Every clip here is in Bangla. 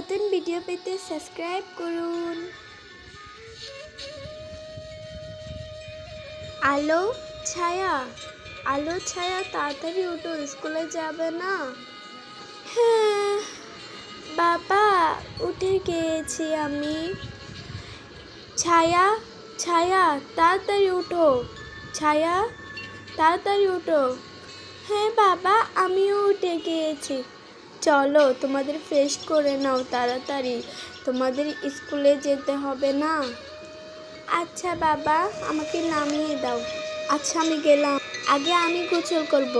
নতুন ভিডিও পেতে সাবস্ক্রাইব করুন। আলো ছায়া, আলো ছায়া তাড়াতাড়ি ওঠো, স্কুলে যাবে না? হ্যাঁ বাবা, উঠে গিয়েছি আমি। ছায়া ছায়া তাড়াতাড়ি উঠো, ছায়া তাড়াতাড়ি উঠো। হ্যাঁ বাবা, আমিও উঠে গিয়েছি। চলো তোমাদের ফ্রেশ করে নাও তাড়াতাড়ি, তোমাদের স্কুলে যেতে হবে না। আচ্ছা বাবা, আমাকে নামিয়ে দাও। আচ্ছা আমি গেলাম। আগে আমি গোসল করব।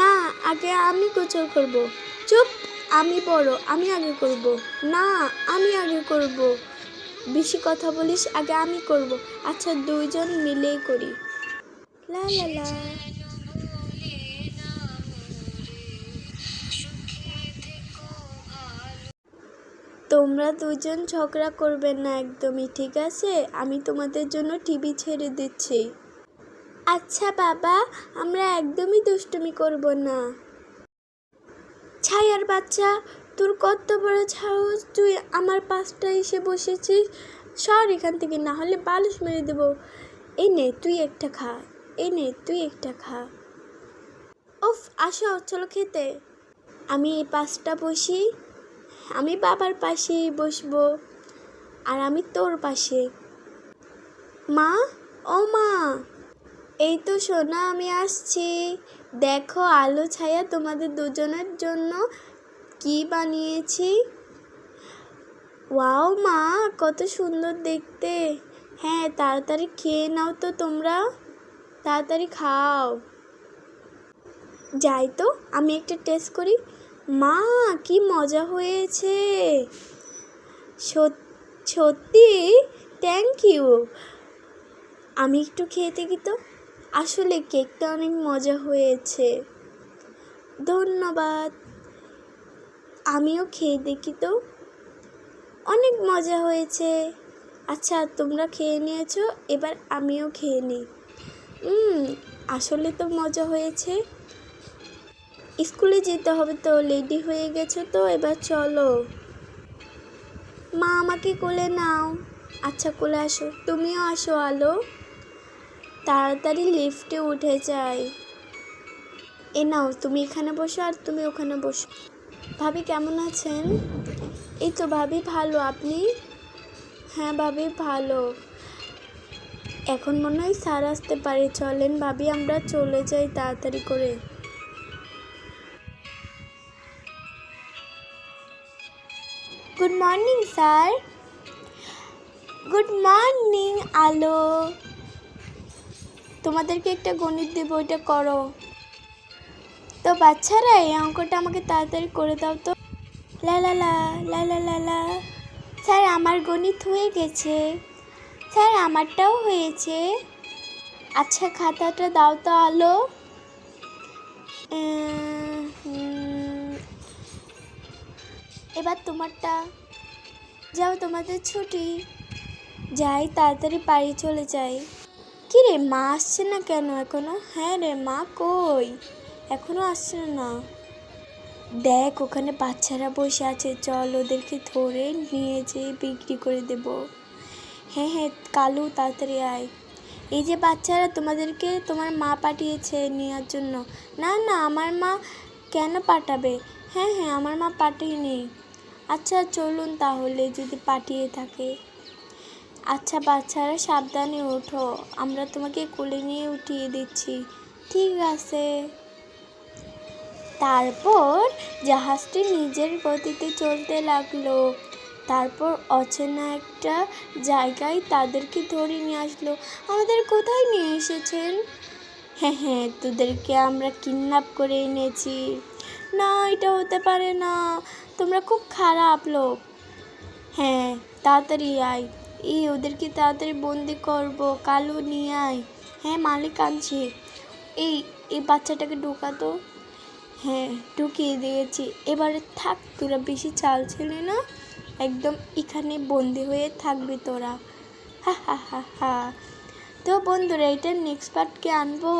না, আগে আমি গোসল করব। চুপ, আমি বড়, আমি আগে করব। না, আমি আগে করব। বেশি কথা বলিস, আগে আমি করব। আচ্ছা দুইজন মিলেই করি। লা লা লা। তোমরা দুজন ঝগড়া করবে না একদমই, ঠিক আছে? আমি তোমাদের জন্য টিভি ছেড়ে দিচ্ছি। আচ্ছা বাবা, আমরা একদমই দুষ্টুমি করব না। ছায়ার বাচ্চা, তোর কত বড় সাহস, তুই আমার পাশটা এসে বসেছিস? সর এখান থেকে, না হলে বালিশ মেরে দেবো। এই নে তুই একটা খা, এই নে তুই একটা খা। উফ, আসো চলো খেতে। আমি এই পাশটা বসি, আমি বাবার পাশেই বসবো, আর আমি তোর পাশে। মা, ও মা, এই তো সোনা আমি আসছি। দেখো আলো ছায়া তোমাদের দুজনের জন্য কি বানিয়েছি। ওয়াও মা, কত সুন্দর দেখতে। হ্যাঁ তাড়াতাড়ি খেয়ে নাও তো তোমরা, তাড়াতাড়ি খাও। যাই তো, আমি একটা টেস্ট করি। মা, কি মজা হয়েছে। সত্যি, থ্যাংক ইউ। আমি একটু খেয়ে দেখি তো। আসলে কেকটা অনেক মজা হয়েছে, ধন্যবাদ। আমিও খেয়ে দেখি তো। অনেক মজা হয়েছে। আচ্ছা তোমরা খেয়ে নিয়েছো, এবার আমিও খেয়ে নিই। আসলে তো মজা হয়েছে। স্কুলে যেতে হবে তো, রেডি হয়ে গেছো তো, এবার চলো। মা আমাকে কোলে নাও। আচ্ছা কোলে আসো, তুমিও আসো আলো। তাড়াতাড়ি লিফটে উঠে যাই। এ নাও, তুমি এখানে বসো আর তুমি ওখানে বসো। ভাবি কেমন আছেন? এই তো ভাবি ভালো, আপনি? হ্যাঁ ভাবি ভালো। এখন মনে হয় স্যার আসতে পারে, চলেন ভাবি আমরা চলে যাই তাড়াতাড়ি করে। Good morning sir. Good morning আলো। তোমাদেরকে একটা গণিত দেব, ওইটা করো তো। বাচ্চারা এই অঙ্কটা আমাকে তাড়াতাড়ি করে দাও তো। লা লা লা লা লা লা লা। স্যার আমার গণিত হয়ে গেছে। স্যার আমারটাও হয়েছে। আচ্ছা খাতাটা দাও তো আলো। এবার তোমারটা। যাও তোমাদের ছুটি। যাই তাড়াতাড়ি বাড়ি চলে যাই। কি রে, মা আসছে না কেন এখনো? হ্যাঁ রে, মা কই? এখনো আসছে না। দেখ ওখানে বাচ্চারা বসে আছে, চল ওদেরকে ধরে নিয়ে যেয়ে বিক্রি করে দেব। হ্যাঁ হ্যাঁ কালু তাড়াতাড়ি আয়। এই যে বাচ্চারা, তোমাদেরকে তোমার মা পাঠিয়েছে নেওয়ার জন্য। না না, আমার মা কেন পাঠাবে? হ্যাঁ হ্যাঁ আমার মা পাঠিয়েনি। আচ্ছা চলুন তাহলে, যদি পাঠিয়ে থাকে। আচ্ছা বাচ্চারা সাবধানে ওঠো, আমরা তোমাকে কোলে নিয়ে উঠিয়ে দিচ্ছি। ঠিক আছে। তারপর জাহাজটি নিজের গতিতে চলতে লাগলো। তারপর অচেনা একটা জায়গায় তাদেরকে ধরে নিয়ে আসলো। আমাদের কোথায় নিয়ে এসেছেন? হ্যাঁ হ্যাঁ, তোদেরকে আমরা কিডন্যাপ করে এনেছি। না, এটা হতে পারে না, তোমরা খুব খারাপ লোক। হ্যাঁ তাড়াতাড়ি আয়, ওদেরকে তাড়াতাড়ি বন্দি করব। কালু নিয়ে আয়। হ্যাঁ মালিক আনছি। এই বাচ্চাটাকে ঢোকাতো। হ্যাঁ ঢুকিয়ে দিয়েছি। এবারে থাক, তোরা বেশি চাল ছিলি না, একদম এখানে বন্দি হয়ে থাকবি তোরা। হা হা হা হা। তো বন্ধুরা, এটার নেক্সট পার্ট কি আনবো?